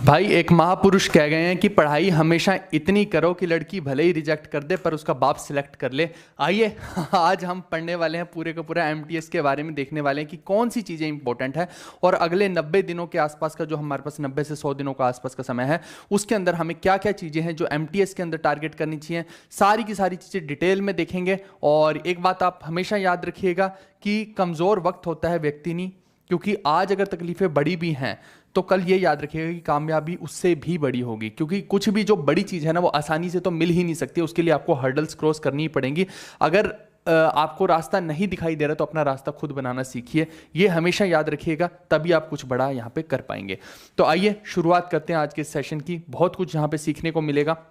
भाई एक महापुरुष कह गए हैं कि पढ़ाई हमेशा इतनी करो कि लड़की भले ही रिजेक्ट कर दे पर उसका बाप सिलेक्ट कर ले। आइए आज हम पढ़ने वाले हैं पूरे का पूरा एमटीएस के बारे में, देखने वाले हैं कि कौन सी चीज़ें इंपॉर्टेंट है और अगले 90 दिनों के आसपास का जो हमारे पास 90 से 100 दिनों का आसपास का समय है उसके अंदर हमें क्या क्या चीज़ें हैं जो एमटीएस के अंदर टारगेट करनी चाहिए, सारी की सारी चीज़ें डिटेल में देखेंगे। और एक बात आप हमेशा याद रखिएगा कि कमज़ोर वक्त होता है व्यक्ति नहीं, क्योंकि आज अगर तकलीफें बड़ी भी हैं तो कल ये याद रखिएगा कि कामयाबी उससे भी बड़ी होगी, क्योंकि कुछ भी जो बड़ी चीज़ है ना वो आसानी से तो मिल ही नहीं सकती, उसके लिए आपको हर्डल्स क्रॉस करनी ही पड़ेंगी। अगर आपको रास्ता नहीं दिखाई दे रहा तो अपना रास्ता खुद बनाना सीखिए, ये हमेशा याद रखिएगा, तभी आप कुछ बड़ा यहाँ पे कर पाएंगे। तो आइए शुरुआत करते हैं आज के सेशन की, बहुत कुछ यहाँ पे सीखने को मिलेगा।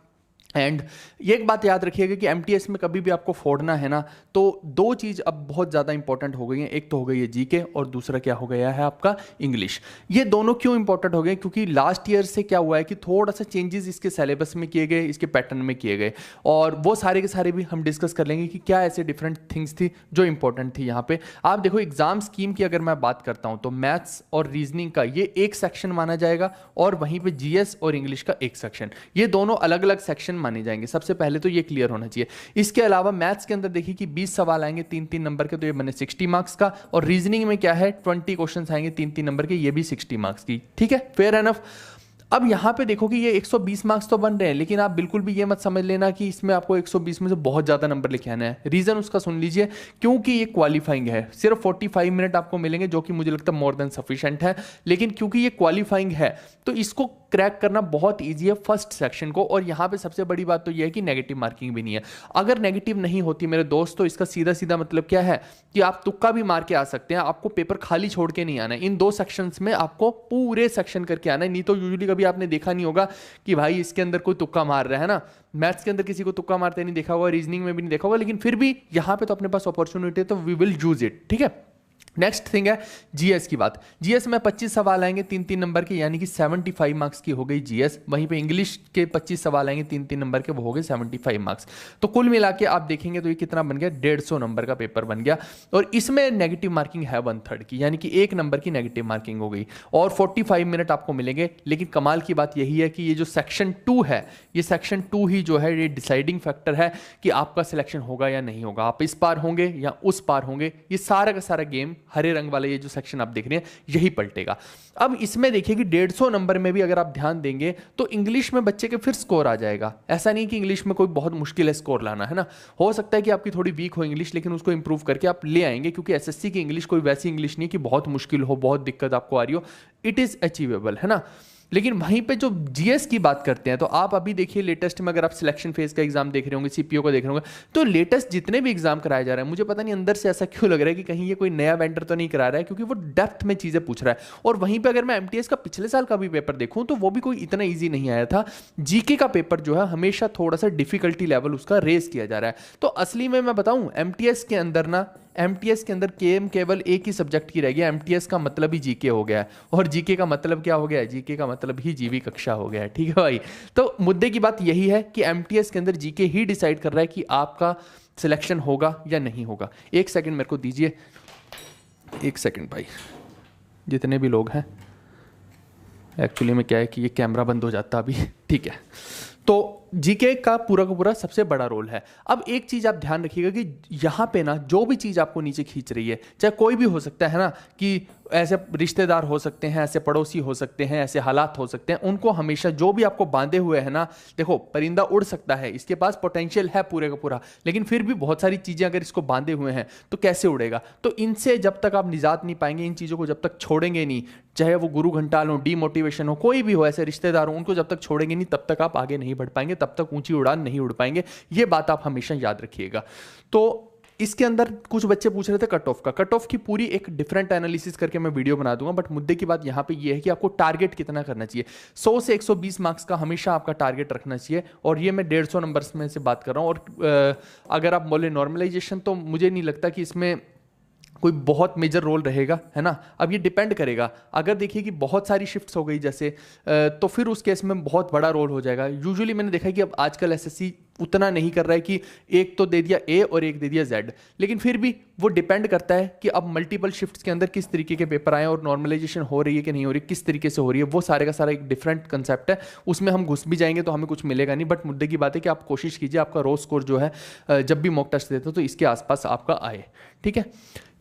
एंड ये एक बात याद रखिएगा कि एमटीएस में कभी भी आपको फोड़ना है ना तो दो चीज़ अब बहुत ज़्यादा इंपॉर्टेंट हो गई हैं, एक तो हो गई है जीके और दूसरा क्या हो गया है आपका इंग्लिश। ये दोनों क्यों इंपॉर्टेंट हो गए, क्योंकि लास्ट ईयर से क्या हुआ है कि थोड़ा सा चेंजेस इसके सिलेबस में किए गए, इसके पैटर्न में किए गए, और वो सारे के सारे भी हम डिस्कस कर लेंगे कि क्या ऐसे डिफरेंट थिंग्स थी जो इंपॉर्टेंट थी यहाँ पे। आप देखो एग्जाम स्कीम की अगर मैं बात करता हूँ तो मैथ्स और रीजनिंग का ये एक सेक्शन माना जाएगा और वहीं पे जीएस और इंग्लिश का एक सेक्शन, ये दोनों अलग अलग सेक्शन माने जाएंगे। सबसे पहले तो ये क्लियर होना चाहिए। इसके अलावा मैथ्स के अंदर देखिए कि 20 सवाल आएंगे 3-3 नंबर के, तो ये बने 60 मार्क्स का, और रीजनिंग में क्या है 20 क्वेश्चंस आएंगे 3-3 नंबर के, ये भी 60 मार्क्स की। ठीक है, फेयर एनफ। अब यहां पे देखो कि ये 120 मार्क्स तो बन रहे हैं, लेकिन आप बिल्कुल भी ये मत समझ लेना कि इसमें आपको 120 में से बहुत ज्यादा नंबर लिखे आना है। रीजन उसका सुन लीजिए, क्योंकि ये क्वालिफाइंग है, सिर्फ 45 मिनट आपको मिलेंगे जो कि मुझे लगता है मोर देन सफिशिएंट है, लेकिन क्योंकि ये क्वालिफाइंग है तो इसको क्रैक करना बहुत ईजी है फर्स्ट सेक्शन को। और यहां पे सबसे बड़ी बात तो यह है कि नेगेटिव मार्किंग भी नहीं है। अगर नेगेटिव नहीं होती मेरे दोस्त तो इसका सीधा सीधा मतलब क्या है कि आप तुक्का भी मार के आ सकते हैं, आपको पेपर खाली छोड़ के नहीं आना है। इन दो सेक्शंस में आपको पूरे सेक्शन करके आना है, नहीं तो यूजुअली कभी आपने देखा नहीं होगा कि भाई इसके अंदर कोई तुक्का मार रहा है ना। मैथ्स के अंदर किसी को तुक्का मारते नहीं देखा होगा, रीजनिंग में भी नहीं देखा होगा, लेकिन फिर भी यहां पे तो अपने पास अपॉर्चुनिटी है तो वी विल यूज इट। ठीक है, नेक्स्ट थिंग है जीएस की बात। जीएस में 25 सवाल आएंगे 3-3 नंबर के, यानी कि 75 मार्क्स की हो गई जीएस। वहीं पे इंग्लिश के 25 सवाल आएंगे 3-3 नंबर के, वो हो गए 75 मार्क्स। तो कुल मिला के आप देखेंगे तो ये कितना बन गया, 150 नंबर का पेपर बन गया। और इसमें नेगेटिव मार्किंग है 1/3 की, यानी कि 1 नंबर की नेगेटिव मार्किंग हो गई, और 45 मिनट आपको मिलेंगे। लेकिन कमाल की बात यही है कि ये जो सेक्शन 2 है, ये सेक्शन 2 ही जो है ये डिसाइडिंग फैक्टर है कि आपका सिलेक्शन होगा या नहीं होगा, आप इस पार होंगे या उस पार होंगे। ये सारा का सारा गेम हरे रंग वाला ये जो सेक्शन आप देख रहे हैं यही पलटेगा। अब इसमें देखिए कि 150 नंबर में भी अगर आप ध्यान देंगे तो इंग्लिश में बच्चे के फिर स्कोर आ जाएगा। ऐसा नहीं कि इंग्लिश में कोई बहुत मुश्किल है स्कोर लाना, है ना। हो सकता है कि आपकी थोड़ी वीक हो इंग्लिश, लेकिन उसको इंप्रूव करके आप ले आएंगे, क्योंकि एसएससी की इंग्लिश कोई वैसी इंग्लिश नहीं कि बहुत मुश्किल हो, बहुत दिक्कत आपको आ रही हो। इट इज अचीवेबल, है ना। लेकिन वहीं पे जो जीएस की बात करते हैं तो आप अभी देखिए लेटेस्ट में, अगर आप सिलेक्शन फेज का एग्जाम देख रहे होंगे, सीपीओ को देख रहे होंगे, तो लेटेस्ट जितने भी एग्जाम कराए जा रहे हैं, मुझे पता नहीं अंदर से ऐसा क्यों लग रहा है कि कहीं ये कोई नया वेंडर तो नहीं करा रहा है, क्योंकि वो डेप्थ में चीजें पूछ रहा है। और वहीं पे अगर मैं एमटीएस का पिछले साल का भी पेपर देखूं तो वो भी कोई इतना ईजी नहीं आया था। जीके का पेपर जो है हमेशा थोड़ा सा डिफिकल्टी लेवल उसका रेस किया जा रहा है। तो असली में मैं बताऊं, एमटीएस के अंदर ना, एमटीएस के अंदर केवल एक ही सब्जेक्ट की रह गया। एमटीएस का मतलब ही जीके हो गया है, और जीके का मतलब क्या हो गया है, जीके का मतलब ही जीवी कक्षा हो गया है। ठीक है भाई, तो मुद्दे की बात यही है कि एमटीएस के अंदर जीके ही डिसाइड कर रहा है कि आपका सिलेक्शन होगा या नहीं होगा। एक सेकंड मेरे को दीजिए, एक सेकंड भाई। जितने भी लोग हैं, एक्चुअली में क्या है कि ये कैमरा बंद हो जाता अभी। ठीक है, तो जीके का पूरा सबसे बड़ा रोल है। अब एक चीज आप ध्यान रखिएगा कि यहां पे ना जो भी चीज आपको नीचे खींच रही है, चाहे कोई भी हो सकता है ना, कि ऐसे रिश्तेदार हो सकते हैं, ऐसे पड़ोसी हो सकते हैं, ऐसे हालात हो सकते हैं, उनको हमेशा जो भी आपको बांधे हुए है ना, देखो परिंदा उड़ सकता है, इसके पास पोटेंशियल है पूरे का पूरा, लेकिन फिर भी बहुत सारी चीजें अगर इसको बांधे हुए हैं तो कैसे उड़ेगा। तो इनसे जब तक आप निजात नहीं पाएंगे, इन चीजों को जब तक छोड़ेंगे नहीं, चाहे वो गुरु घंटाल हो, डीमोटिवेशन हो, कोई भी हो, ऐसे रिश्तेदार हो, उनको जब तक छोड़ेंगे नहीं तब तक आप आगे नहीं बढ़ पाएंगे, तब तक ऊंची उड़ान नहीं उड़ पाएंगे। ये बात आप हमेशा याद रखिएगा। तो इसके अंदर कुछ बच्चे पूछ रहे थे कट ऑफ का, कट ऑफ की पूरी एक डिफरेंट एनालिसिस करके मैं वीडियो बना दूंगा, बट मुद्दे की बात यहां पे ये है कि आपको टारगेट कितना करना चाहिए। 100 से 120 मार्क्स का हमेशा आपका टारगेट रखना चाहिए, और ये मैं 150 नंबर्स में से बात कर रहा हूं। और अगर आप बोले नॉर्मलाइजेशन, तो मुझे नहीं लगता कि इसमें कोई बहुत मेजर रोल रहेगा, है ना। अब ये डिपेंड करेगा, अगर देखिए कि बहुत सारी शिफ्ट्स हो गई जैसे, तो फिर उस केस में बहुत बड़ा रोल हो जाएगा। यूजुअली मैंने देखा है कि अब आजकल एसएससी उतना नहीं कर रहा है कि एक तो दे दिया ए और एक दे दिया जेड, लेकिन फिर भी वो डिपेंड करता है कि अब मल्टीपल शिफ्ट्स के अंदर किस तरीके के पेपर आए और नॉर्मलाइजेशन हो रही है कि नहीं हो रही, किस तरीके से हो रही है, वो सारे का सारा एक डिफरेंट कंसेप्ट है। उसमें हम घुस भी जाएंगे तो हमें कुछ मिलेगा नहीं, बट मुद्दे की बात है कि आप कोशिश कीजिए आपका रो स्कोर जो है जब भी मॉक टेस्ट देते हो तो इसके आसपास आपका आए, ठीक है।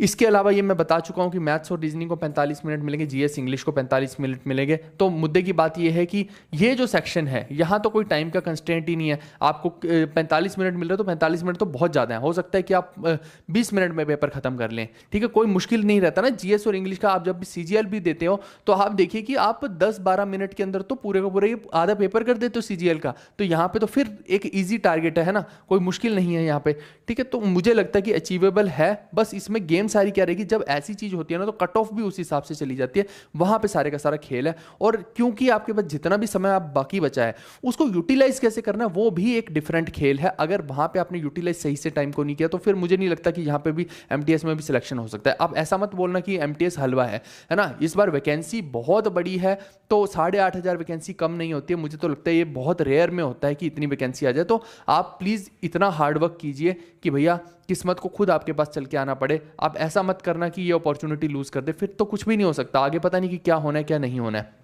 इसके अलावा ये मैं बता चुका हूँ कि मैथ्स और रीजनिंग को 45 मिनट मिलेंगे, जीएस इंग्लिश को 45 मिनट मिलेंगे। तो मुद्दे की बात ये है कि ये जो सेक्शन है यहाँ तो कोई टाइम का कंस्ट्रेंट ही नहीं है, आपको 45 मिनट मिल रहा है तो 45 मिनट तो बहुत ज़्यादा है, हो सकता है कि आप 20 मिनट में पेपर खत्म कर लें, ठीक है। कोई मुश्किल नहीं रहता ना जीएस और इंग्लिश का। आप जब भी सीजीएल भी देते हो तो आप देखिए कि आप 10-12 मिनट के अंदर तो पूरे का पूरा आधा पेपर कर देते हो सीजीएल का, तो यहाँ पे तो फिर एक ईजी टारगेट है ना, कोई मुश्किल नहीं है यहाँ पे, ठीक है। तो मुझे लगता है कि अचीवेबल है, बस इसमें गेम सारी क्या रहेगी, जब ऐसी चीज होती है ना तो कट ऑफ भी उस हिसाब से चली जाती है, वहां पे सारे का सारा खेल है। और क्योंकि आपके पास जितना भी समय आप बाकी बचा है उसको यूटिलाइज कैसे करना है वो भी एक डिफरेंट खेल है। अगर वहां पे आपने यूटिलाइज सही से टाइम को नहीं किया तो फिर मुझे नहीं लगता कि यहाँ पे भी एमटीएस में भी सिलेक्शन हो सकता है। अब ऐसा मत बोलना कि एमटीएस हलवा है ना, इस बार वैकेंसी बहुत बड़ी है तो 8,500 वैकेंसी कम नहीं होती है। मुझे तो लगता है ये बहुत रेयर में होता है कि इतनी वैकेंसी आ जाए। तो आप प्लीज इतना हार्डवर्क कीजिए कि भैया किस्मत को खुद आपके पास चल के आना पड़े। आप ऐसा मत करना कि ये अपॉर्चुनिटी लूज कर दे, फिर तो कुछ भी नहीं हो सकता, आगे पता नहीं कि क्या होना है क्या नहीं होना है।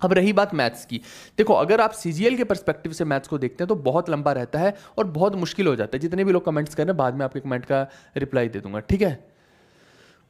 अब रही बात मैथ्स की, देखो अगर आप सीजीएल के पर्सपेक्टिव से मैथ्स को देखते हैं तो बहुत लंबा रहता है और बहुत मुश्किल हो जाता है। जितने भी लोग कमेंट्स कर रहे हैं बाद में आपके कमेंट का रिप्लाई दे दूंगा, ठीक है।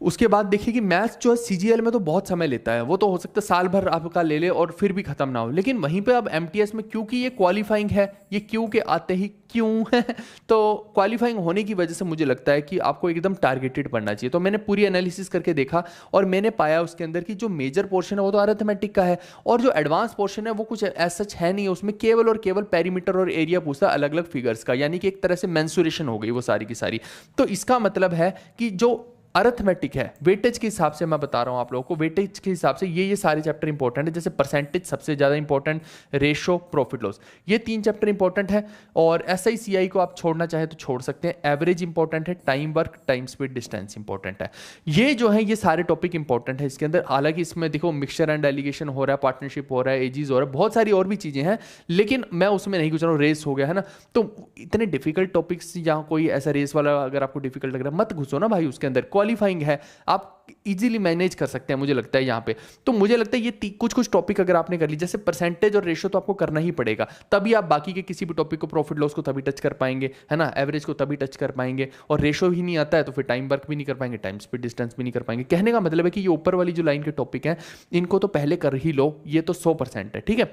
उसके बाद देखिए कि मैथ्स जो है सीजीएल में तो बहुत समय लेता है, वो तो हो सकता है साल भर आपका ले ले और फिर भी खत्म ना हो। लेकिन वहीं पे अब एमटीएस में क्योंकि ये क्वालिफाइंग है, ये क्यों के आते ही क्यों है तो क्वालिफाइंग होने की वजह से मुझे लगता है कि आपको एकदम टारगेटेड पढ़ना चाहिए। तो मैंने पूरी एनालिसिस करके देखा और मैंने पाया उसके अंदर की जो मेजर पोर्शन है वो तो अरिथमेटिक का है और जो एडवांस पोर्शन है वो कुछ एज सच है नहीं, उसमें केवल और केवल पेरीमीटर और एरिया पूछता है अलग अलग फिगर्स का, यानी कि एक तरह से मेंसुरेशन हो गई वो सारी की सारी। तो इसका मतलब है कि जो अरिथमेटिक है वेटेज के हिसाब से मैं बता रहा हूं आप लोगों को, वेटेज के हिसाब से ये सारे चैप्टर इंपॉर्टेंट है। जैसे परसेंटेज सबसे ज्यादा इंपॉर्टेंट, रेशो, प्रॉफिट लॉस, ये 3 चैप्टर इंपॉर्टेंट है। और एसआई सीआई को आप छोड़ना चाहे तो छोड़ सकते हैं। एवरेज इंपॉर्टेंट है, time work, time speed, distance important है। ये जो है ये सारे टॉपिक इंपॉर्टेंट है इसके अंदर। हालांकि इसमें देखो मिक्सचर एंड डेलीगेशन हो रहा है, पार्टनरशिप हो रहा है, एजीज हो रहा है, बहुत सारी और भी चीजें हैं, लेकिन मैं उसमें नहीं कुछ रहा हूँ। रेस हो गया है ना, तो इतने डिफिकल्ट टॉपिक्स जहाँ कोई ऐसा रेस वाला अगर आपको डिफिकल्ट लग रहा है मत घुसो ना भाई उसके अंदर। क्वालिफाइंग है, आप इजीली मैनेज कर सकते हैं मुझे लगता है यहाँ पे। तो मुझे लगता है ये कुछ कुछ टॉपिक अगर आपने कर ली, जैसे परसेंटेज और रेशो तो आपको करना ही पड़ेगा, तभी आप बाकी के किसी भी टॉपिक को, प्रॉफिट लॉस को तभी टच कर पाएंगे, है ना, एवरेज को तभी टच कर पाएंगे। और रेशो ही नहीं आता है तो फिर टाइम वर्क भी नहीं कर पाएंगे, टाइम स्पीड, डिस्टेंस भी नहीं कर पाएंगे। कहने का मतलब है कि ये ऊपर वाली जो लाइन के टॉपिक हैं इनको तो पहले कर ही लो, ये तो 100% है, ठीक है।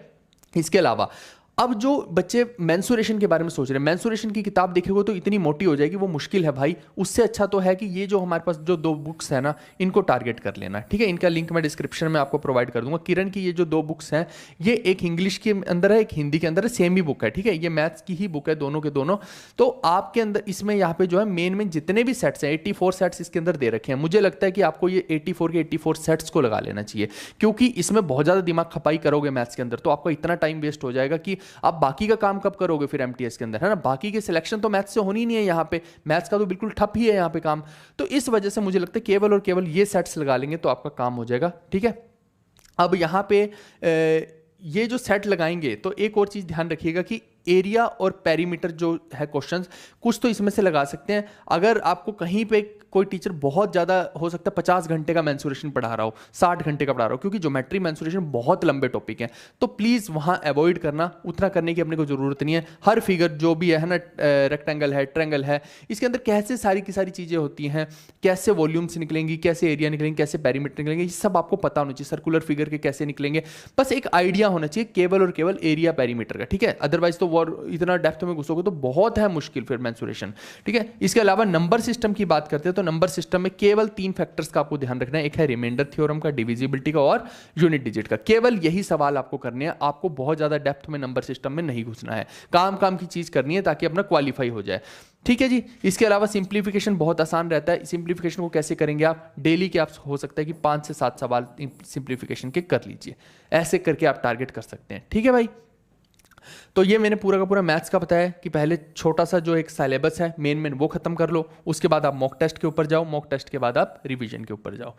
इसके अलावा अब जो बच्चे मेंसुरेशन के बारे में सोच रहे हैं, मेंसुरेशन की किताब देखेंगे तो इतनी मोटी हो जाएगी, वो मुश्किल है भाई। उससे अच्छा तो है कि ये जो हमारे पास जो 2 बुक्स है ना इनको टारगेट कर लेना, ठीक है। इनका लिंक मैं डिस्क्रिप्शन में आपको प्रोवाइड कर दूंगा। किरण की ये जो 2 बुक्स हैं, ये एक इंग्लिश के अंदर है, एक हिंदी के अंदर है, सेम ही बुक है, ठीक है। ये मैथ्स की ही बुक है दोनों के दोनों। तो आपके अंदर इसमें यहाँ पे जो है मेन जितने भी सेट्स हैं 84 सेट्स इसके अंदर दे रखे हैं। मुझे लगता है कि आपको ये 84 के 84 सेट्स को लगा लेना चाहिए, क्योंकि इसमें बहुत ज्यादा दिमाग खपाई करोगे मैथ्स के अंदर तो आपका इतना टाइम वेस्ट हो जाएगा कि आप बाकी का काम कब करोगे फिर एमटीएस के अंदर, है ना। बाकी के सिलेक्शन तो मैथ्स से होनी नहीं है, यहाँ पे मैथ्स का तो बिल्कुल ठप ही है यहाँ पे काम। तो इस वजह से मुझे लगता है केवल और केवल ये सेट्स लगा लेंगे तो आपका काम हो जाएगा, ठीक है। अब यहाँ पे ये जो सेट लगाएंगे तो एक और चीज ध्यान रखिएगा कि एरिया और पेरीमीटर जो है क्वेश्चंस कुछ तो इसमें से लगा सकते हैं। अगर आपको कहीं पे कोई टीचर बहुत ज़्यादा हो सकता है 50 घंटे का मेंसुरेशन पढ़ा रहा हो, 60 घंटे का पढ़ा रहा हो, क्योंकि ज्योमेट्री मेंसुरेशन बहुत लंबे टॉपिक हैं, तो प्लीज़ वहाँ अवॉइड करना, उतना करने की अपने को ज़रूरत नहीं है। हर फिगर जो भी है ना, रेक्टेंगल है, ट्रेंगल है, इसके अंदर कैसे सारी की सारी चीज़ें होती हैं, कैसे वॉल्यूम्स निकलेंगी, कैसे एरिया निकलेंगे, कैसे पेरीमीटर निकलेंगे, ये सब आपको पता होना चाहिए। सर्कुलर फिगर के कैसे निकलेंगे, बस एक आइडिया होना चाहिए केवल और केवल एरिया पेरीमीटर का, ठीक है। अदरवाइज तो वो इतना डेप्थ में घुसोगे तो बहुत है मुश्किल फिर मेंसुरेशन, ठीक है। इसके अलावा नंबर सिस्टम की बात करते हैं तो नंबर सिस्टम में केवल 3 फैक्टर्स का आपको ध्यान रखना है। एक है रिमाइंडर थ्योरम का, डिविजिबिलिटी का और यूनिट डिजिट का। केवल यही सवाल आपको करने हैं, आपको बहुत ज्यादा डेप्थ में नंबर सिस्टम में नहीं घुसना है, काम की चीज करनी है ताकि अपना क्वालिफाई हो जाए, ठीक है जी। इसके अलावा सिंप्लीफिकेशन बहुत आसान रहता है। सिंप्लीफिकेशन को कैसे करेंगे आप, डेली के आप हो सकता है कि 5 से 7 सवाल सिंप्लीफिकेशन के कर लीजिए, ऐसे करके आप टारगेट कर सकते हैं, ठीक है भाई। तो ये मैंने पूरा का पूरा मैथ्स का बताया कि पहले छोटा सा जो एक सिलेबस है मेन वो खत्म कर लो, उसके बाद आप मॉक टेस्ट के ऊपर जाओ, मॉक टेस्ट के बाद आप रिवीजन के ऊपर जाओ।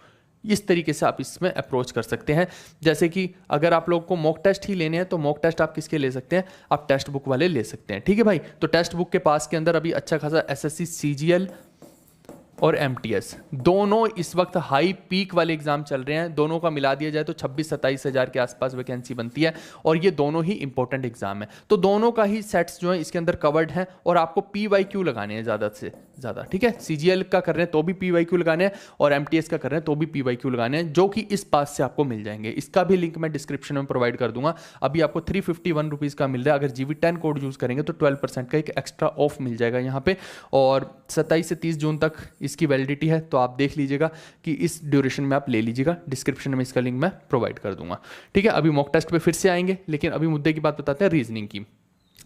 इस तरीके से आप इसमें अप्रोच कर सकते हैं। जैसे कि अगर आप लोग को मॉक टेस्ट ही लेने हैं तो मॉक टेस्ट आप किसके ले सकते हैं, आप टेक्स्ट बुक वाले ले सकते हैं। ठीक है भाई, तो टेक्स्ट बुक के पास के अंदर अभी अच्छा खासा एसएससी सीजीएल और एमटीएस दोनों इस वक्त हाई पीक वाले एग्जाम चल रहे हैं। दोनों का मिला दिया जाए तो 26-27 हज़ार के आसपास वैकेंसी बनती है और ये दोनों ही इंपॉर्टेंट एग्जाम है। तो दोनों का ही सेट्स जो है इसके अंदर कवर्ड हैं और आपको पीवाईक्यू लगाने हैं ज़्यादा से ज़्यादा। ठीक है, सीजीएल का कर रहे हैं तो भी पीवाईक्यू लगाने हैं और एमटीएस का कर रहे हैं तो भी पीवाईक्यू लगाने हैं, जो कि इस पास से आपको मिल जाएंगे। इसका भी लिंक मैं डिस्क्रिप्शन में प्रोवाइड कर दूंगा। अभी आपको 351 रुपीज़ का मिल रहा है। अगर GV10 कोड यूज़ करेंगे तो 12% का एक एक्स्ट्रा ऑफ मिल जाएगा यहाँ पे। और 27 से 30 जून तक इसकी वैलिडिटी है, तो आप देख लीजिएगा कि इस ड्यूरेशन में आप ले लीजिएगा। डिस्क्रिप्शन में इसका लिंक मैं प्रोवाइड कर दूंगा। ठीक है, अभी मॉक टेस्ट पे फिर से आएंगे, लेकिन अभी मुद्दे की बात बताते हैं रीजनिंग की।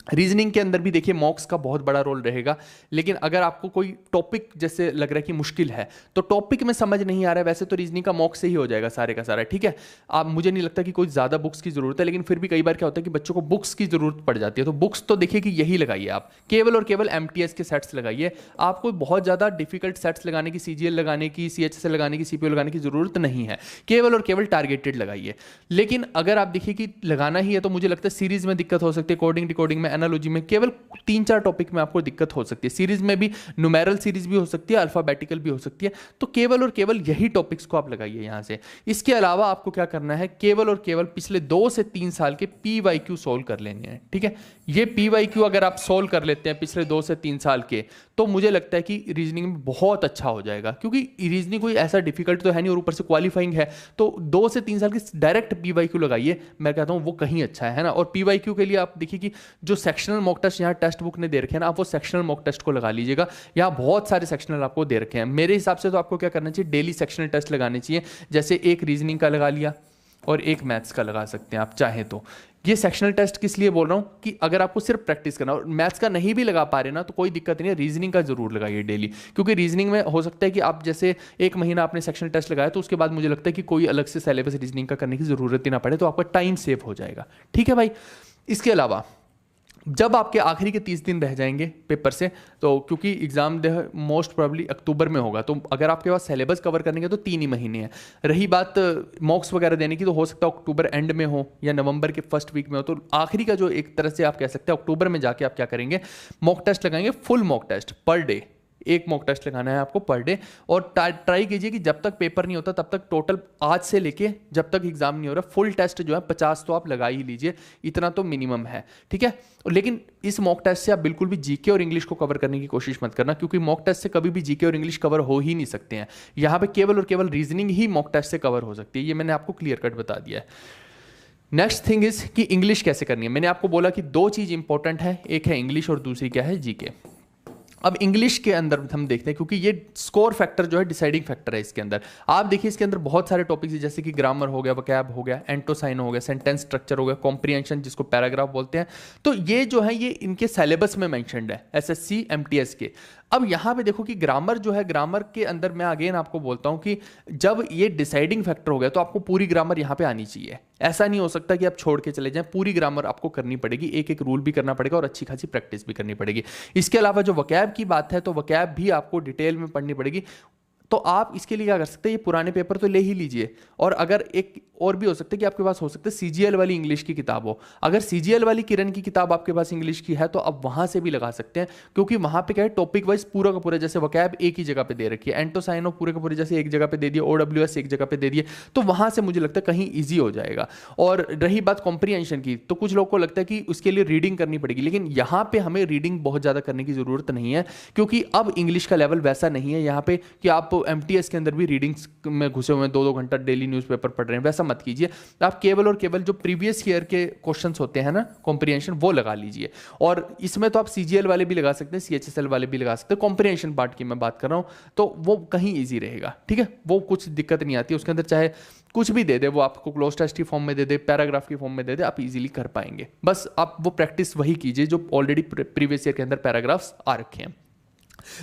रीजनिंग के अंदर भी देखिए मॉक्स का बहुत बड़ा रोल रहेगा, लेकिन अगर आपको कोई टॉपिक जैसे लग रहा है कि मुश्किल है, तो टॉपिक में समझ नहीं आ रहा है, वैसे तो रीजनिंग का मॉक से ही हो जाएगा सारे का सारा। ठीक है, आप मुझे नहीं लगता कि कोई ज़्यादा बुक्स की ज़रूरत है, लेकिन फिर भी कई बार क्या होता है कि बच्चों को बुक्स की ज़रूरत पड़ जाती है। तो बुक्स तो देखिए कि यही लगाइए आप, केवल और केवल एमटीएस के सेट्स लगाइए। आपको बहुत ज़्यादा डिफिकल्ट सेट्स लगाने की, सीजीएल लगाने की, सीएचएसएल लगाने की, सीपीओ लगाने की ज़रूरत नहीं है। केवल और केवल टारगेटेड लगाइए। लेकिन अगर आप देखिए कि लगाना ही है तो मुझे लगता है सीरीज में दिक्कत हो सकती है, कोडिंग डिकोडिंग में, एनालॉजी में, केवल 3-4 टॉपिक में आपको दिक्कत हो सकती है। सीरीज में भी न्यूमेरल सीरीज भी हो सकती है, अल्फाबेटिकल भी हो सकती है। तो केवल और केवल यही टॉपिक्स को आप लगाइए यहां से। इसके अलावा आपको क्या करना है, केवल और केवल पिछले 2 से 3 साल के पीवाईक्यू सोल्व कर लेने हैं। ठीक है, ये पीवाईक्यू अगर आप सोल्व कर लेते हैं पिछले 2 से 3 साल के, तो मुझे लगता है कि रीजनिंग में बहुत अच्छा हो जाएगा। क्योंकि रीजनिंग कोई ऐसा डिफिकल्ट तो है नहीं और ऊपर से क्वालिफाइंग है, तो 2 से 3 साल के डायरेक्ट पीवाईक्यू लगाइए। मैं कहता हूं वो कहीं अच्छा है ना। और पीवाईक्यू के लिए आप देखिए कि जो सेक्शनल मॉक टेस्ट यहाँ टेक्स्ट बुक ने दे रखे हैं ना, आप वो सेक्शनल मॉक टेस्ट को लगा लीजिएगा। यहाँ बहुत सारे सेक्शनल आपको दे रखे हैं। मेरे हिसाब से तो आपको क्या करना चाहिए, डेली सेक्शनल टेस्ट लगाने चाहिए। जैसे एक रीजनिंग का लगा लिया और एक मैथ्स का लगा सकते हैं आप चाहें तो। ये सेक्शनल टेस्ट किस लिए बोल रहा हूं कि अगर आपको सिर्फ प्रैक्टिस करना और मैथ्स का नहीं भी लगा पा रहे ना, तो कोई दिक्कत नहीं है, रीजनिंग का जरूर लगाइए डेली। क्योंकि रीजनिंग में हो सकता है कि आप जैसे एक महीना आपने सेक्शनल टेस्ट लगाया, तो उसके बाद मुझे लगता है कि कोई अलग से सिलेबस रीजनिंग का करने की जरूरत ही ना पड़े, तो आपका टाइम सेव हो जाएगा। ठीक है भाई, इसके अलावा जब आपके आखिरी के 30 दिन रह जाएंगे पेपर से, तो क्योंकि एग्जाम मोस्ट प्रोबेबली अक्टूबर में होगा, तो अगर आपके पास सिलेबस कवर करने के तो 3 ही महीने हैं। रही बात मॉक्स वगैरह देने की, तो हो सकता है अक्टूबर एंड में हो या नवंबर के फर्स्ट वीक में हो। तो आखिरी का जो एक तरह से आप कह सकते हैं अक्टूबर में जाके आप क्या करेंगे, मॉक टेस्ट लगाएंगे, full mock test per day. एक मॉक टेस्ट लगाना है आपको पर डे। और ट्राई कीजिए कि जब तक पेपर नहीं होता तब तक टोटल आज से लेके जब तक एग्जाम नहीं हो रहा, फुल टेस्ट जो है 50 तो आप लगा ही लीजिए, इतना तो मिनिमम है। ठीक है, लेकिन इस मॉक टेस्ट से आप बिल्कुल भी जीके और इंग्लिश को कवर करने की कोशिश मत करना, क्योंकि मॉक टेस्ट से कभी भी जीके और इंग्लिश कवर हो ही नहीं सकते हैं। यहाँ पे केवल और केवल रीजनिंग ही मॉक टेस्ट से कवर हो सकती है। ये मैंने आपको क्लियर कट बता दिया है। नेक्स्ट थिंग इज कि इंग्लिश कैसे करनी है। मैंने आपको बोला कि 2 चीज इंपॉर्टेंट है, एक है इंग्लिश और दूसरी क्या है, जीके। अब इंग्लिश के अंदर हम देखते हैं, क्योंकि ये स्कोर फैक्टर जो है डिसाइडिंग फैक्टर है इसके अंदर। आप देखिए इसके अंदर बहुत सारे टॉपिक्स हैं, जैसे कि ग्रामर हो गया, वोकैब हो गया, एंटोसाइन हो गया, सेंटेंस स्ट्रक्चर हो गया, कॉम्प्रिहेंशन जिसको पैराग्राफ बोलते हैं। तो ये जो है ये इनके सिलेबस में मेंशन्ड है, एसएससी एमटीएस के। अब यहाँ पे देखो कि ग्रामर जो है, ग्रामर के अंदर मैं अगेन आपको बोलता हूँ कि जब ये डिसाइडिंग फैक्टर हो गया तो आपको पूरी ग्रामर यहाँ पे आनी चाहिए। ऐसा नहीं हो सकता कि आप छोड़ के चले जाएं, पूरी ग्रामर आपको करनी पड़ेगी, एक एक रूल भी करना पड़ेगा और अच्छी खासी प्रैक्टिस भी करनी पड़ेगी। इसके अलावा जो वोकैब की बात है, तो वोकैब भी आपको डिटेल में पढ़नी पड़ेगी। तो आप इसके लिए क्या कर सकते हैं, ये पुराने पेपर तो ले ही लीजिए। और अगर एक और भी हो सकता है कि आपके पास हो सकता है सीजीएल वाली इंग्लिश की किताब हो। अगर सीजीएल वाली किरण की किताब आपके पास इंग्लिश की है तो आप वहां से भी लगा सकते हैं, क्योंकि वहां पे क्या है, टॉपिक वाइज पूरा का पूरा, जैसे वोकैब एक ही जगह पे दे रखी है, एंटोसाइनो पूरे का पूरे जैसे एक जगह पे दे दिए, ओडब्ल्यूएस एक जगह पे दे दिए, तो वहां से मुझे लगता है कहीं ईजी हो जाएगा। और रही बात कॉम्प्रिहेंशन की, तो कुछ लोग को लगता है कि उसके लिए रीडिंग करनी पड़ेगी, लेकिन यहाँ पे हमें रीडिंग बहुत ज्यादा करने की जरूरत नहीं है, क्योंकि अब इंग्लिश का लेवल वैसा नहीं है यहाँ पे कि आप एमटीएस के अंदर भी रीडिंग्स में घुसे हुए हैं, 2-2 घंटा डेली न्यूज़पेपर पढ़ रहे हैं, वैसा मत कीजिए। आप केवल और केवल जो प्रीवियस ईयर के क्वेश्चंस होते हैं ना, कॉम्प्रिहेंशन, वो लगा लीजिए। और इसमें तो आप सीजीएल वाले भी लगा सकते हैं, सीएचएसएल वाले भी लगा सकते हैं। कॉम्प्रिहेंशन पार्ट की मैं बात कर रहा हूं, तो वो कहीं ईजी रहेगा। ठीक है, वो कुछ दिक्कत नहीं आती उसके अंदर, चाहे कुछ भी दे दे, वो आपको क्लोज टेस्ट की फॉर्म में दे दे, पैराग्राफ की फॉर्म में दे दे, आप इजीली कर पाएंगे। बस आप वो प्रैक्टिस वही कीजिए जो ऑलरेडी प्रीवियस ईयर के अंदर पैराग्राफ्स आ रखे हैं।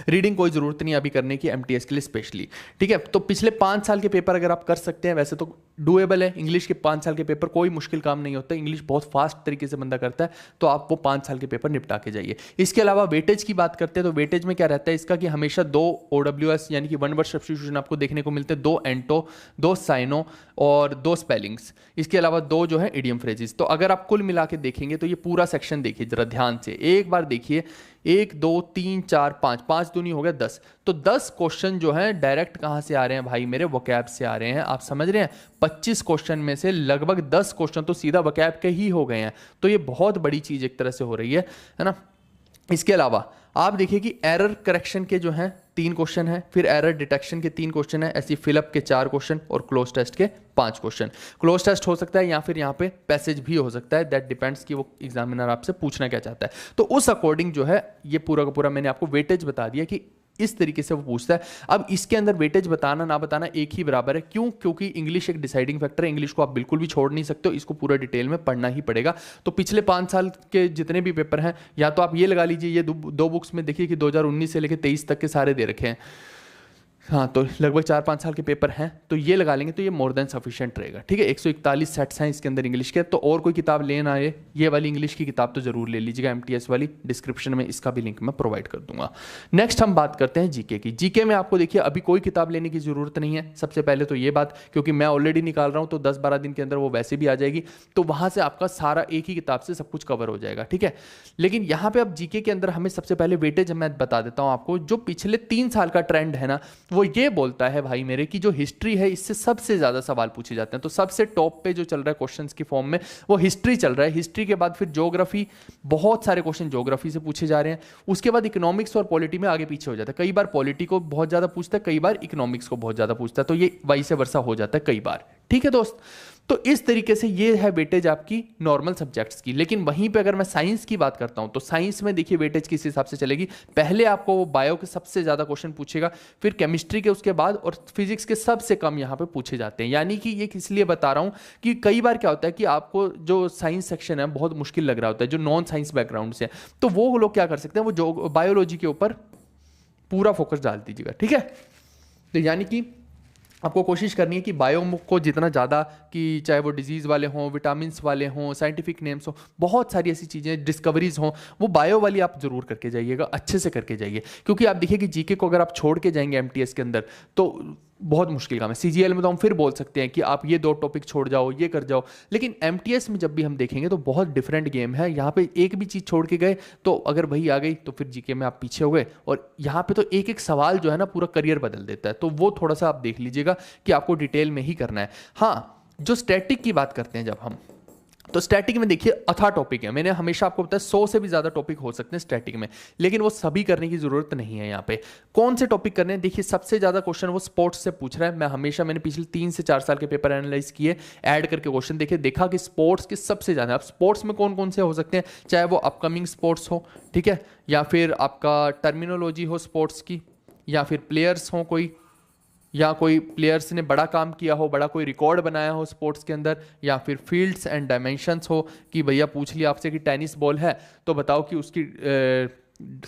रीडिंग कोई जरूरत नहीं अभी करने की एमटीएस के लिए स्पेशली। ठीक है, तो पिछले 5 साल के पेपर अगर आप कर सकते हैं, वैसे तो डुएबल है। इंग्लिश के 5 साल के पेपर कोई मुश्किल काम नहीं होता, इंग्लिश बहुत फास्ट तरीके से बंदा करता है, तो आप वो 5 साल के पेपर निपटा के जाइए। इसके अलावा वेटेज की बात करते हैं तो वेटेज में क्या रहता है इसका कि हमेशा 2 OWS यानी कि 1 वर्ड सब्स्टिट्यूशन आपको देखने को मिलते हैं, 2 एंटो, 2 साइनो और 2 स्पेलिंग्स, इसके अलावा 2 जो है इडियम फ्रेजेस। तो अगर आप कुल मिला के देखेंगे तो ये पूरा सेक्शन देखिए जरा ध्यान से, एक बार देखिए, 1 2 3 4 5, 5 दूनी हो गया 10, तो 10 क्वेश्चन जो है डायरेक्ट कहां से आ रहे हैं भाई मेरे, वोकैब से आ रहे हैं। आप समझ रहे हैं, 25 क्वेश्चन में से लगभग 10 क्वेश्चन तो सीधा वोकैब के ही हो गए हैं, तो ये बहुत बड़ी चीज एक तरह से हो रही है ना। इसके अलावा आप देखिए कि एरर करेक्शन के जो हैं 3 क्वेश्चन हैं, फिर एरर डिटेक्शन के 3 क्वेश्चन हैं, ऐसी फिलअप के 4 क्वेश्चन और क्लोज टेस्ट के 5 क्वेश्चन। क्लोज टेस्ट हो सकता है या फिर यहाँ पे पैसेज भी हो सकता है, दैट डिपेंड्स कि वो एग्जामिनर आपसे पूछना क्या चाहता है। तो उस अकॉर्डिंग जो है ये पूरा का पूरा मैंने आपको वेटेज बता दिया कि इस तरीके से वो पूछता है। अब इसके अंदर वेटेज बताना ना बताना एक ही बराबर है, क्यों? क्योंकि इंग्लिश एक डिसाइडिंग फैक्टर है, इंग्लिश को आप बिल्कुल भी छोड़ नहीं सकते हो, इसको पूरा डिटेल में पढ़ना ही पड़ेगा। तो पिछले 5 साल के जितने भी पेपर हैं, या तो आप ये लगा लीजिए, ये 2 बुक्स में देखिए कि 2019 से लेकर 23 तक के सारे दे रखे हैं, हाँ, तो लगभग 4-5 साल के पेपर हैं, तो ये लगा लेंगे तो ये मोर देन सफिशिएंट रहेगा। ठीक है, 141 सेट्स हैं इसके अंदर इंग्लिश के। तो और कोई किताब लेना है, ये वाली इंग्लिश की किताब तो जरूर ले लीजिएगा, MTS वाली, डिस्क्रिप्शन में इसका भी लिंक मैं प्रोवाइड कर दूंगा। नेक्स्ट हम बात करते हैं जीके की। जीके में आपको देखिए अभी कोई किताब लेने की जरूरत नहीं है, सबसे पहले तो ये बात, क्योंकि मैं ऑलरेडी निकाल रहा हूँ, तो 10-12 दिन के अंदर वो वैसे भी आ जाएगी, तो वहां से आपका सारा एक ही किताब से सब कुछ कवर हो जाएगा। ठीक है, लेकिन यहाँ पे अब जीके के अंदर हमें सबसे पहले वेटेज मैं बता देता हूँ आपको। जो पिछले 3 साल का ट्रेंड है ना, वो ये बोलता है भाई मेरे की जो हिस्ट्री है इससे सबसे ज्यादा सवाल पूछे जाते हैं। तो सबसे टॉप पे जो चल रहा है क्वेश्चंस की फॉर्म में वो हिस्ट्री चल रहा है। हिस्ट्री के बाद फिर ज्योग्राफी, बहुत सारे क्वेश्चन ज्योग्राफी से पूछे जा रहे हैं। उसके बाद इकोनॉमिक्स और पॉलिटी में आगे पीछे हो जाता है, कई बार पॉलिटी को बहुत ज्यादा पूछता है, कई बार इकोनॉमिक्स को बहुत ज्यादा पूछता है, तो ये वाइस वर्सा हो जाता है कई बार। ठीक है दोस्त, तो इस तरीके से ये है वेटेज आपकी नॉर्मल सब्जेक्ट्स की। लेकिन वहीं पे अगर मैं साइंस की बात करता हूं तो साइंस में देखिए वेटेज किस हिसाब से चलेगी। पहले आपको वो बायो के सबसे ज्यादा क्वेश्चन पूछेगा, फिर केमिस्ट्री के उसके बाद, और फिजिक्स के सबसे कम यहां पे पूछे जाते हैं। यानी कि ये इसलिए बता रहा हूं कि कई बार क्या होता है कि आपको जो साइंस सेक्शन है बहुत मुश्किल लग रहा होता है, जो नॉन साइंस बैकग्राउंड से, तो वो लोग क्या कर सकते हैं, वो जो बायोलॉजी के ऊपर पूरा फोकस डाल दीजिएगा। ठीक है, तो यानी कि आपको कोशिश करनी है कि बायो को जितना ज़्यादा, कि चाहे वो डिजीज़ वाले हों, विटामिन्स वाले हों, साइंटिफिक नेम्स हों, बहुत सारी ऐसी चीज़ें, डिस्कवरीज हों, वो बायो वाली आप जरूर करके जाइएगा, अच्छे से करके जाइए। क्योंकि आप देखिए कि जीके को अगर आप छोड़ के जाएंगे MTS के अंदर तो बहुत मुश्किल काम है। CGL में तो हम फिर बोल सकते हैं कि आप ये 2 टॉपिक छोड़ जाओ, ये कर जाओ, लेकिन MTS में जब भी हम देखेंगे तो बहुत डिफरेंट गेम है। यहाँ पे एक भी चीज़ छोड़ के गए तो अगर वही आ गई तो फिर जीके में आप पीछे हो गए, और यहाँ पे तो एक एक सवाल जो है ना पूरा करियर बदल देता है। तो वो थोड़ा सा आप देख लीजिएगा कि आपको डिटेल में ही करना है। हाँ, जो स्टैटिक की बात करते हैं जब हम, तो स्टैटिक में देखिए अथा टॉपिक है। मैंने हमेशा आपको बताया 100 से भी ज्यादा टॉपिक हो सकते हैं स्टैटिक में, लेकिन वो सभी करने की जरूरत नहीं है। यहाँ पे कौन से टॉपिक करने हैं, देखिए सबसे ज्यादा क्वेश्चन वो स्पोर्ट्स से पूछ रहा है। मैंने पिछले 3 से 4 साल के पेपर एनालाइज किए, ऐड करके क्वेश्चन देखे, देखा कि स्पोर्ट्स के सबसे ज्यादा। अब स्पोर्ट्स में कौन कौन से हो सकते हैं, चाहे वो अपकमिंग स्पोर्ट्स हो, ठीक है, या फिर आपका टर्मिनोलॉजी हो स्पोर्ट्स की, या फिर प्लेयर्स हो कोई, या कोई प्लेयर्स ने बड़ा काम किया हो, बड़ा कोई रिकॉर्ड बनाया हो स्पोर्ट्स के अंदर, या फिर फील्ड्स एंड डायमेंशंस हो कि भैया पूछ लिया आपसे कि टेनिस बॉल है तो बताओ कि उसकी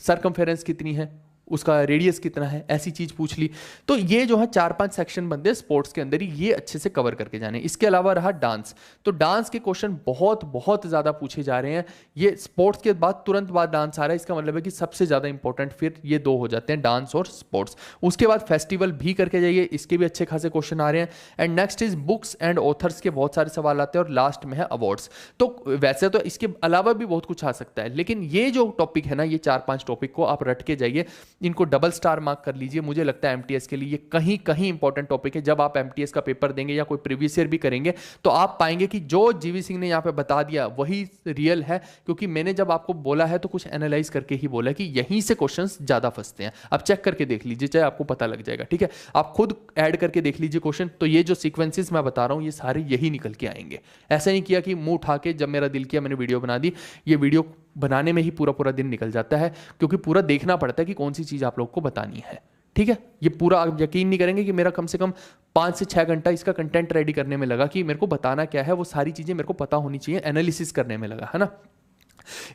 सरकमफेरेंस कितनी है, उसका रेडियस कितना है, ऐसी चीज पूछ ली। तो ये जो है 4-5 सेक्शन बनते हैं स्पोर्ट्स के अंदर ही, ये अच्छे से कवर करके जाने। इसके अलावा रहा डांस, तो डांस के क्वेश्चन बहुत बहुत ज्यादा पूछे जा रहे हैं। ये स्पोर्ट्स के बाद तुरंत बाद डांस आ रहा है, इसका मतलब है कि सबसे ज्यादा इंपॉर्टेंट फिर ये 2 हो जाते हैं, डांस और स्पोर्ट्स। उसके बाद फेस्टिवल भी करके जाइए, इसके भी अच्छे खासे क्वेश्चन आ रहे हैं। And next is books and authors के बहुत सारे सवाल आते हैं, और लास्ट में है अवार्ड्स। तो वैसे तो इसके अलावा भी बहुत कुछ आ सकता है, लेकिन ये जो टॉपिक है ना, ये 4-5 टॉपिक को आप रट के जाइए, इनको डबल स्टार मार्क कर लीजिए। मुझे लगता है MTS के लिए ये कहीं कहीं इंपॉर्टेंट टॉपिक है। जब आप MTS का पेपर देंगे या कोई प्रीवियस ईयर भी करेंगे तो आप पाएंगे कि जो GV सिंह ने यहाँ पे बता दिया वही रियल है, क्योंकि मैंने जब आपको बोला है तो कुछ एनालाइज करके ही बोला कि यहीं से क्वेश्चंस ज्यादा फंसते हैं। आप चेक करके देख लीजिए, चाहे आपको पता लग जाएगा। ठीक है, आप खुद ऐड करके देख लीजिए क्वेश्चन, तो ये जो सीक्वेंसेस मैं बता रहा हूँ ये सारे यही निकल के आएंगे। ऐसा नहीं किया कि मुंह उठा के जब मेरा दिल किया मैंने वीडियो बना दी। ये वीडियो बनाने में ही पूरा पूरा दिन निकल जाता है, क्योंकि पूरा देखना पड़ता है कि कौन सी चीज आप लोग को बतानी है। ठीक है, ये पूरा आप यकीन नहीं करेंगे कि मेरा कम से कम 5 से 6 घंटा इसका कंटेंट रेडी करने में लगा, कि मेरे को बताना क्या है वो सारी चीजें मेरे को पता होनी चाहिए, एनालिसिस करने में लगा, है ना।